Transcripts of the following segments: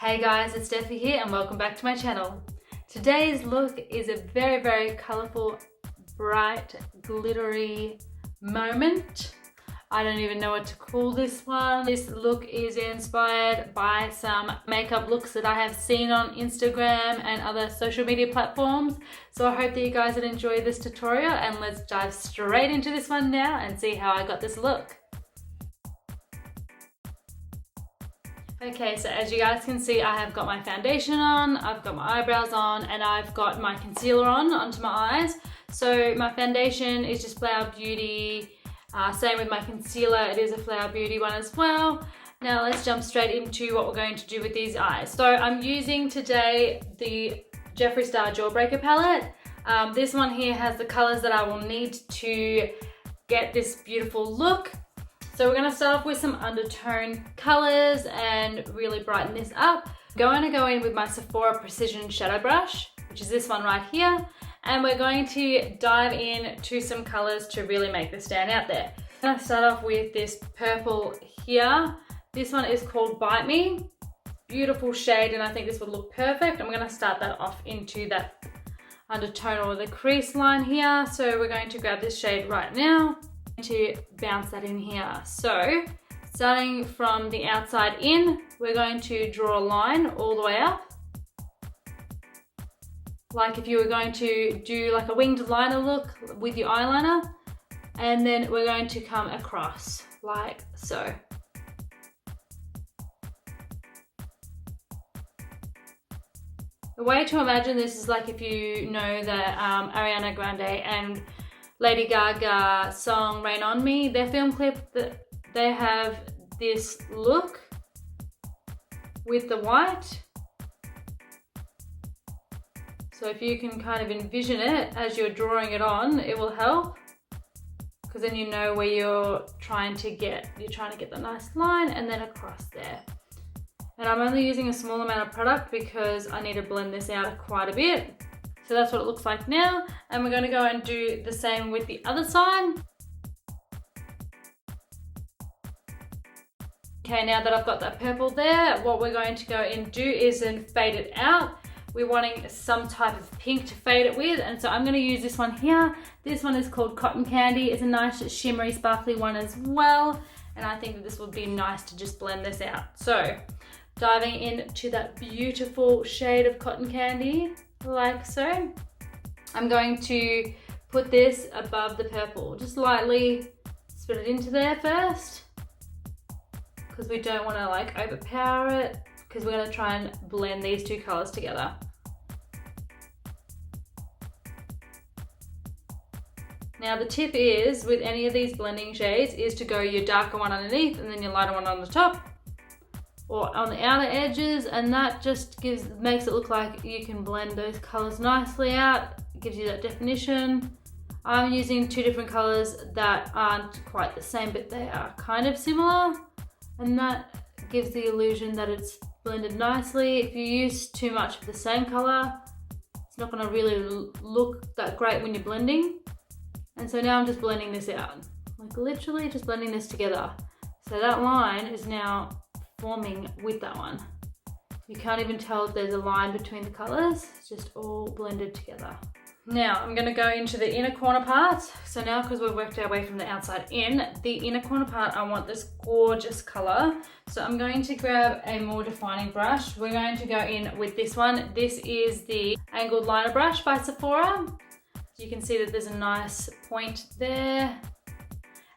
Hey guys, it's Steffi here and welcome back to my channel. Today's look is a very colourful, bright, glittery moment. I don't even know what to call this one. This look is inspired by some makeup looks that I have seen on Instagram and other social media platforms. So I hope that you guys will enjoy this tutorial, and let's dive straight into this one now and see how I got this look. Okay, so as you guys can see, I have got my foundation on, I've got my eyebrows on, and I've got my concealer on onto my eyes. So my foundation is just Flower Beauty. Same with my concealer, it is a Flower Beauty one as well. Now let's jump straight into what we're going to do with these eyes. So I'm using today the Jeffree Star Jawbreaker palette. This one here has the colors that I will need to get this beautiful look. So we're going to start off with some undertone colors and really brighten this up. Going to go in with my Sephora Precision Shadow Brush, which is this one right here. And we're going to dive in to some colors to really make this stand out there. I'm going to start off with this purple here. This one is called Bite Me. Beautiful shade, and I think this would look perfect. I'm going to start that off into that undertone or the crease line here. So we're going to grab this shade right now to bounce that in here. So starting from the outside in, we're going to draw a line all the way up, like if you were going to do like a winged liner look with your eyeliner, and then we're going to come across like so. The way to imagine this is like if you know that Ariana Grande and Lady Gaga song Rain On Me, their film clip, that they have this look with the white. So if you can kind of envision it as you're drawing it on, it will help, because then you know where you're trying to get the nice line and then across there. And I'm only using a small amount of product because I need to blend this out quite a bit. So that's what it looks like now, and we're going to go and do the same with the other side. Okay, now that I've got that purple there, what we're going to go and do is then fade it out. We're wanting some type of pink to fade it with, and so I'm going to use this one here. This one is called Cotton Candy. It's a nice shimmery sparkly one as well, and I think that this would be nice to just blend this out. So diving into that beautiful shade of Cotton Candy, like so. I'm going to put this above the purple, just lightly spit it into there first, because we don't want to like overpower it, because we're going to try and blend these two colors together. Now the tip is, with any of these blending shades, is to go your darker one underneath and then your lighter one on the top, or on the outer edges, and that just makes it look like you can blend those colors nicely out. It gives you that definition. I'm using two different colors that aren't quite the same, but they are kind of similar, and that gives the illusion that it's blended nicely. If you use too much of the same color, it's not going to really look that great when you're blending. And so now I'm just blending this out, like literally just blending this together. So that line is now forming with that one. You can't even tell if there's a line between the colors, it's just all blended together. Now I'm going to go into the inner corner part. So now, because we've worked our way from the outside in, the inner corner part, I want this gorgeous color. So I'm going to grab a more defining brush. We're going to go in with this one. This is the Angled Liner Brush by Sephora. You can see that there's a nice point there,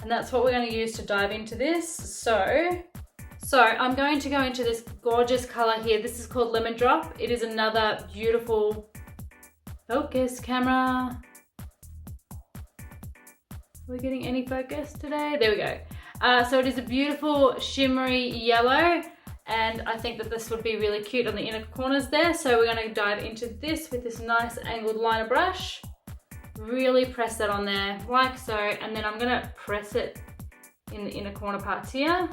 and that's what we're going to use to dive into this. So I'm going to go into this gorgeous color here. This is called Lemon Drop. It is another beautiful, focus camera. Are we getting any focus today? There we go. So it is a beautiful shimmery yellow, and I think that this would be really cute on the inner corners there. So we're going to dive into this with this nice angled liner brush. Really press that on there like so, and then I'm going to press it in the inner corner parts here.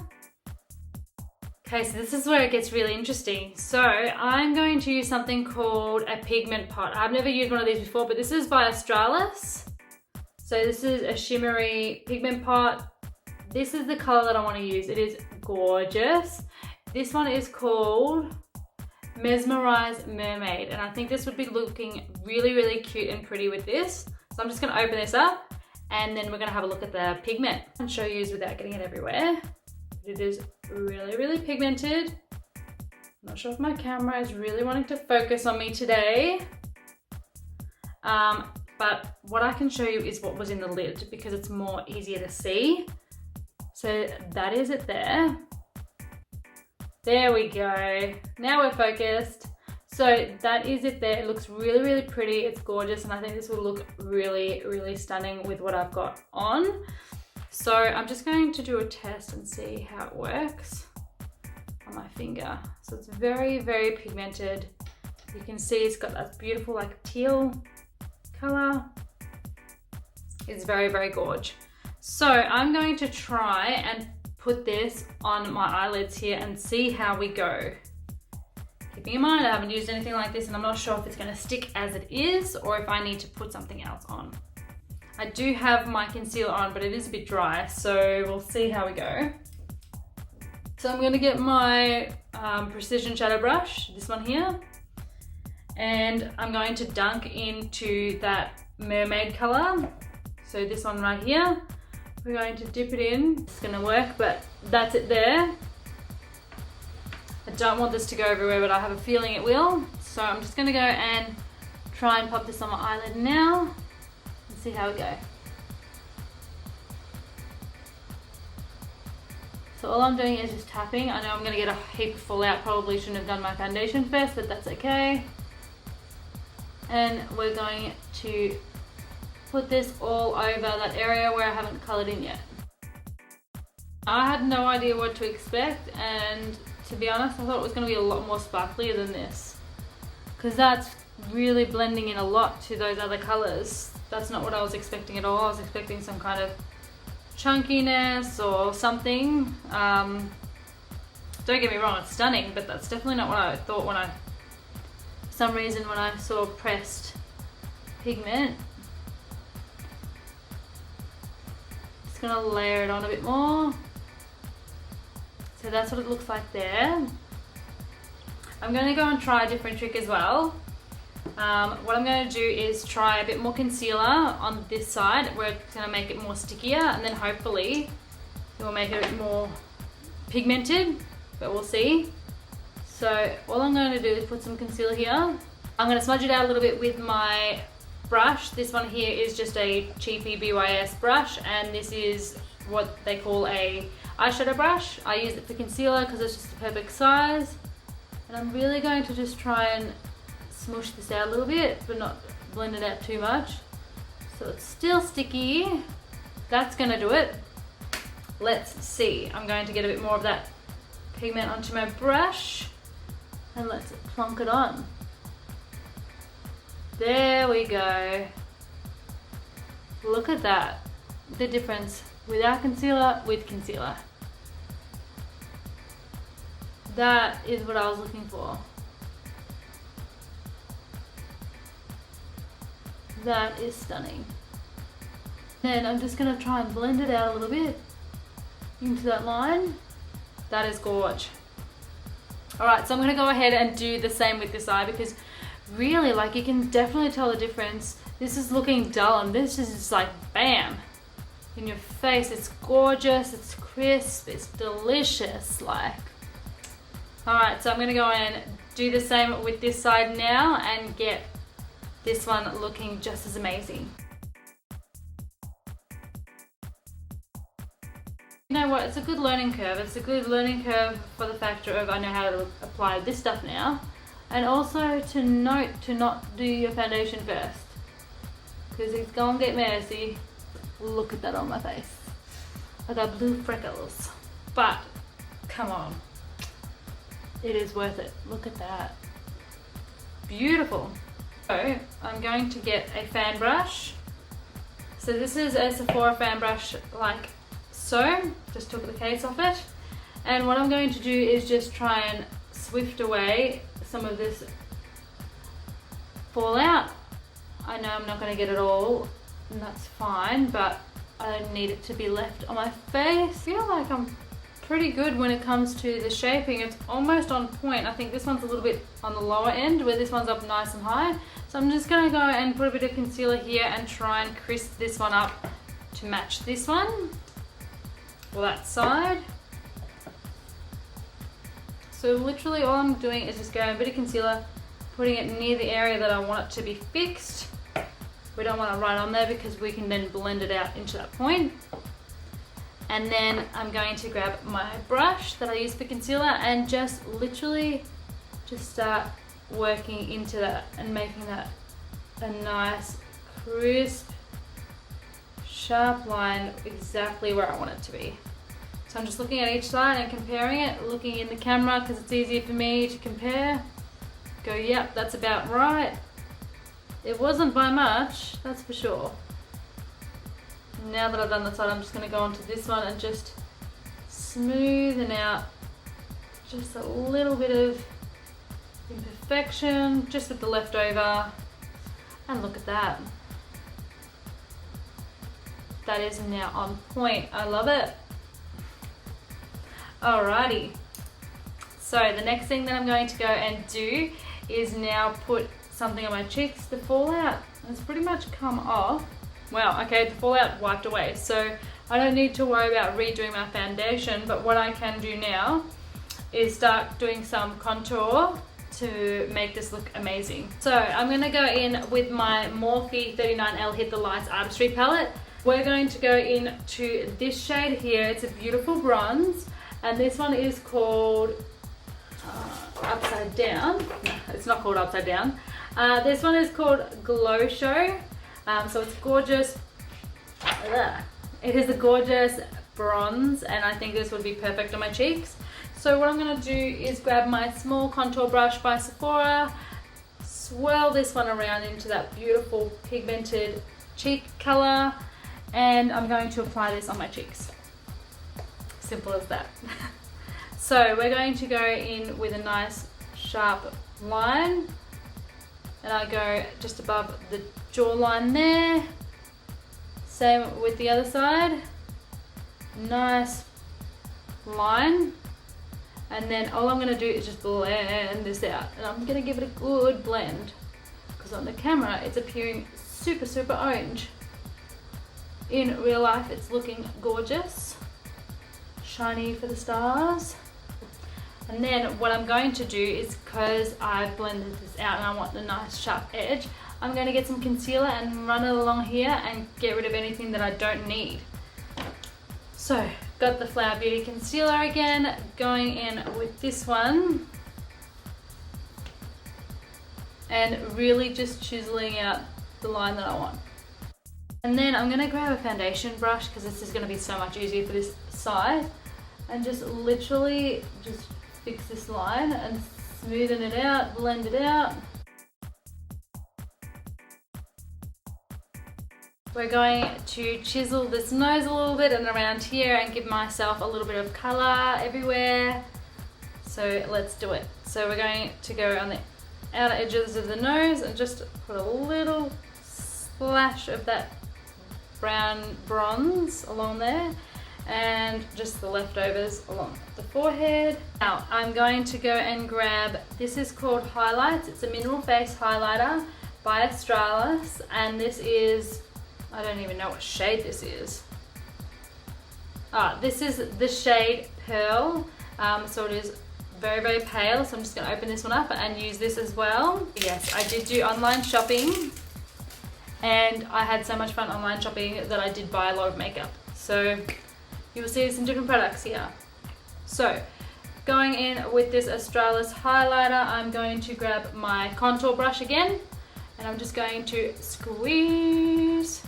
Okay, so this is where it gets really interesting. So I'm going to use something called a pigment pot. I've never used one of these before, but this is by Australis. So this is a shimmery pigment pot. This is the color that I want to use. It is gorgeous. This one is called Mesmerize Mermaid, and I think this would be looking really, really cute and pretty with this. So I'm just gonna open this up and then we're gonna have a look at the pigment and show you without getting it everywhere. It is really, really pigmented. I'm not sure if my camera is really wanting to focus on me today. But what I can show you is what was in the lid because it's more easier to see. So that is it there. There we go. Now we're focused. So that is it there. It looks really, really pretty. It's gorgeous. And I think this will look really, really stunning with what I've got on. So I'm just going to do a test and see how it works on my finger. So it's very, very pigmented. You can see it's got that beautiful like teal color. It's very, very gorgeous. So I'm going to try and put this on my eyelids here and see how we go. Keeping in mind I haven't used anything like this and I'm not sure if it's going to stick as it is or if I need to put something else on. I do have my concealer on, but it is a bit dry, so we'll see how we go. So I'm going to get my Precision Shadow Brush, this one here, and I'm going to dunk into that mermaid color. So this one right here, we're going to dip it in. It's going to work, but that's it there. I don't want this to go everywhere, but I have a feeling it will. So I'm just going to go and try and pop this on my eyelid now and see how we go. So all I'm doing is just tapping. I know I'm going to get a heap of fallout. Probably shouldn't have done my foundation first, but that's okay. And we're going to put this all over that area where I haven't coloured in yet. I had no idea what to expect, and to be honest, I thought it was going to be a lot more sparklier than this, because that's really blending in a lot to those other colours. That's not what I was expecting at all. I was expecting some kind of chunkiness or something. Don't get me wrong, it's stunning, but that's definitely not what I thought when for some reason when I saw pressed pigment. Just gonna layer it on a bit more. So that's what it looks like there. I'm gonna go and try a different trick as well. What I'm going to do is try a bit more concealer on this side where it's going to make it more stickier, and then hopefully it will make it more pigmented, but we'll see. So all I'm going to do is put some concealer here. I'm going to smudge it out a little bit with my brush. This one here is just a cheapy BYS brush, and this is what they call a eyeshadow brush. I use it for concealer because it's just the perfect size, and I'm really going to just try and smush this out a little bit, but not blend it out too much. So it's still sticky. That's gonna do it. Let's see. I'm going to get a bit more of that pigment onto my brush and let's plonk it on. There we go. Look at that. The difference without concealer, with concealer. That is what I was looking for. That is stunning. Then I'm just going to try and blend it out a little bit into that line. That is gorge. Alright, so I'm going to go ahead and do the same with this eye, because really, like, you can definitely tell the difference. This is looking dull and this is just like bam in your face. It's gorgeous, it's crisp, it's delicious. Like, alright, so I'm going to go and do the same with this side now and get this one looking just as amazing. You know what, it's a good learning curve. It's a good learning curve for the factor of I know how to apply this stuff now. And also to note to not do your foundation first, because it's gonna get messy. Look at that on my face. I got blue freckles. But, come on. It is worth it. Look at that. Beautiful. So I'm going to get a fan brush. So this is a Sephora fan brush like so. Just took the case off it. And what I'm going to do is just try and swift away some of this fallout. I know I'm not going to get it all, and that's fine, but I need it to be left on my face. I feel like I'm pretty good when it comes to the shaping. It's almost on point. I think this one's a little bit on the lower end where this one's up nice and high. So I'm just gonna go and put a bit of concealer here and try and crisp this one up to match this one, or that side. So literally all I'm doing is just going a bit of concealer, putting it near the area that I want it to be fixed. We don't want it right on there because we can then blend it out into that point. And then I'm going to grab my brush that I use for concealer and just literally just start working into that and making that a nice, crisp, sharp line exactly where I want it to be. So I'm just looking at each side and comparing it, looking in the camera because it's easier for me to compare. Go, yep, that's about right. It wasn't by much, that's for sure. Now that I've done the side, I'm just going to go onto this one and just smoothen out just a little bit of imperfection, just with the leftover. And look at that. That is now on point. I love it. Alrighty. So the next thing that I'm going to go and do is now put something on my cheeks. The fallout has pretty much come off. Wow, okay, the fallout wiped away. So I don't need to worry about redoing my foundation, but what I can do now is start doing some contour to make this look amazing. So I'm gonna go in with my Morphe 39L Hit the Lights Artistry palette. We're going to go into this shade here. It's a beautiful bronze, and this one is called Upside Down. No, it's not called Upside Down. This one is called Glow Show. So it's gorgeous. It is a gorgeous bronze, and I think this would be perfect on my cheeks. So what I'm going to do is grab my small contour brush by Sephora, swirl this one around into that beautiful pigmented cheek color, and I'm going to apply this on my cheeks. Simple as that. So we're going to go in with a nice sharp line, and I go just above the jawline there. Same with the other side. Nice line. And then all I'm going to do is just blend this out. And I'm going to give it a good blend, because on the camera it's appearing super, super orange. In real life it's looking gorgeous. Shiny for the stars. And then what I'm going to do is, because I've blended this out and I want the nice sharp edge, I'm going to get some concealer and run it along here and get rid of anything that I don't need. So, got the Flower Beauty concealer again, going in with this one. And really just chiseling out the line that I want. And then I'm going to grab a foundation brush, because this is going to be so much easier for this side. And just literally just fix this line and smoothen it out, blend it out. We're going to chisel this nose a little bit and around here and give myself a little bit of color everywhere. So let's do it. So we're going to go on the outer edges of the nose and just put a little splash of that brown bronze along there, and just the leftovers along the forehead. Now I'm going to go and grab, this is called Highlights. It's a mineral face highlighter by Australis, and this is, I don't even know what shade this is. This is the shade Pearl, so it is very, very pale, so I'm just going to open this one up and use this as well. Yes, I did do online shopping, and I had so much fun online shopping that I did buy a lot of makeup. So you will see some different products here. So going in with this Australis highlighter, I'm going to grab my contour brush again, and I'm just going to squeeze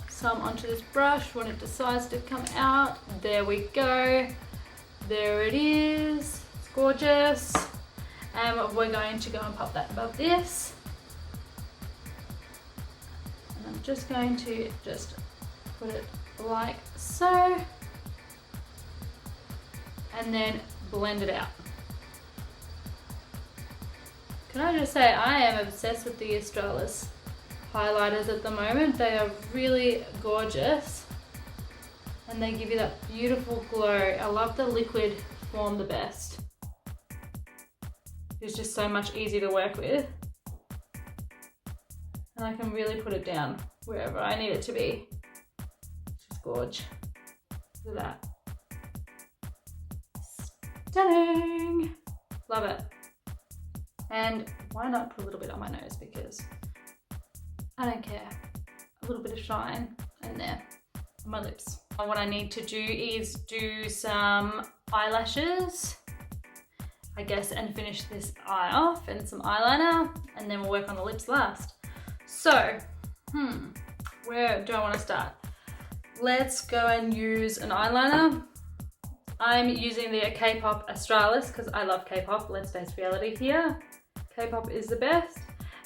some onto this brush when it decides to come out. There we go. There it is. It's gorgeous. And we're going to go and pop that above this. And I'm just going to just put it like so. And then blend it out. Can I just say, I am obsessed with the Australis highlighters at the moment. They are really gorgeous. And and they give you that beautiful glow. I love the liquid form the best. It's just so much easier to work with. And I can really put it down wherever I need it to be. Just gorge. Look at that. Stunning! Love it. And why not put a little bit on my nose, because I don't care. A little bit of shine in there on my lips. What I need to do is do some eyelashes, I guess, and finish this eye off, and some eyeliner, and then we'll work on the lips last. So, where do I want to start? Let's go and use an eyeliner. I'm using the K-Pop Australis because I love K-Pop. Let's face reality here. K-Pop is the best.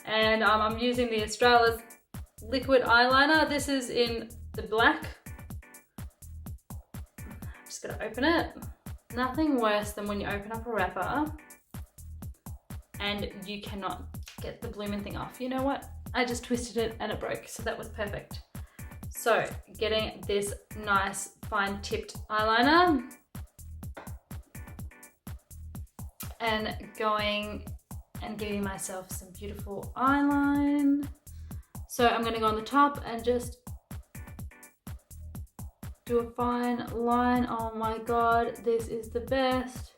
And I'm using the Australis liquid eyeliner. This is in the black. I'm just gonna open it. Nothing worse than when you open up a wrapper and you cannot get the blooming thing off. You know what? I just twisted it and it broke, so that was perfect. So, getting this nice fine tipped eyeliner and going and giving myself some beautiful eyeline. So I'm gonna go on the top and just do a fine line. Oh my God, this is the best.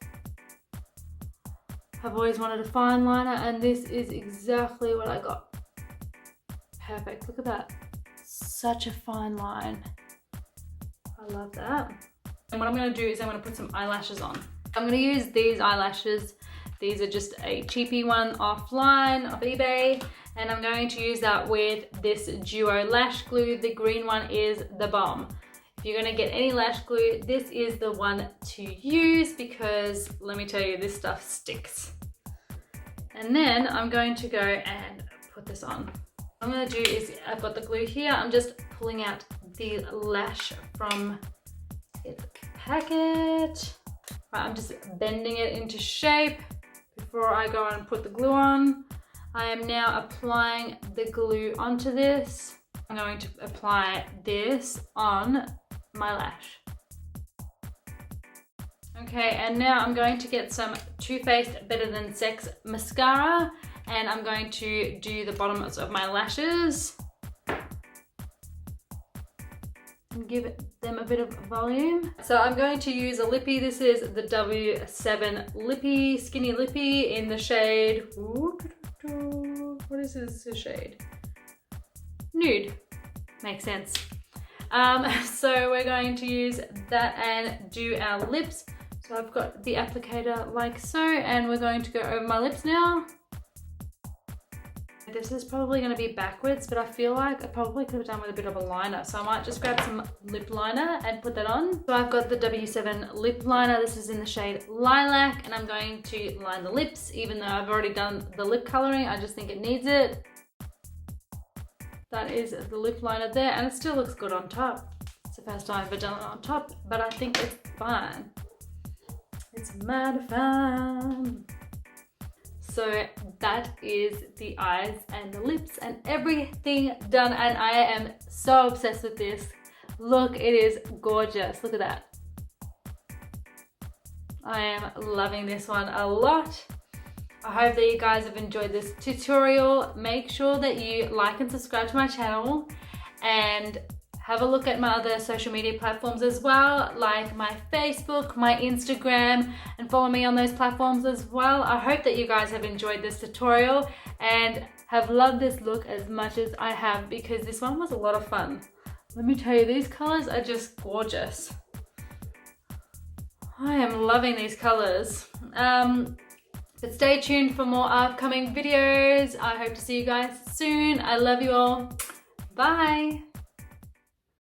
I've always wanted a fine liner and this is exactly what I got. Perfect, look at that. Such a fine line. I love that. And what I'm gonna do is I'm gonna put some eyelashes on. I'm gonna use these eyelashes. These are just a cheapy one offline, off eBay. And I'm going to use that with this Duo lash glue. The green one is the bomb. If you're gonna get any lash glue, this is the one to use because let me tell you, this stuff sticks. And then I'm going to go and put this on. What I'm gonna do is, I've got the glue here. I'm just pulling out the lash from its packet. Right, I'm just bending it into shape before I go and put the glue on. I am now applying the glue onto this. I'm going to apply this on my lash. Okay, and now I'm going to get some Too Faced Better Than Sex mascara, and I'm going to do the bottoms of my lashes and give them a bit of volume. So I'm going to use a lippy. This is the W7 Lippy, Skinny Lippy in the shade, what is this shade? Nude, makes sense. So we're going to use that and do our lips. So I've got the applicator like so, and we're going to go over my lips now. This is probably going to be backwards, but I feel like I probably could have done with a bit of a liner. So I might just grab some lip liner and put that on. So I've got the W7 lip liner. This is in the shade Lilac, and I'm going to line the lips, even though I've already done the lip coloring. I just think it needs it. That is the lip liner there, and it still looks good on top. It's the first time I've ever done it on top, but I think it's fine. It's mad fun. So that is the eyes and the lips and everything done, and I am so obsessed with this. Look, it is gorgeous. Look at that. I am loving this one a lot. I hope that you guys have enjoyed this tutorial. Make sure that you like and subscribe to my channel, and have a look at my other social media platforms as well, like my Facebook, my Instagram, and follow me on those platforms as well. I hope that you guys have enjoyed this tutorial and have loved this look as much as I have, because this one was a lot of fun. Let me tell you, these colors are just gorgeous. I am loving these colors. But stay tuned for more upcoming videos. I hope to see you guys soon. I love you all. Bye.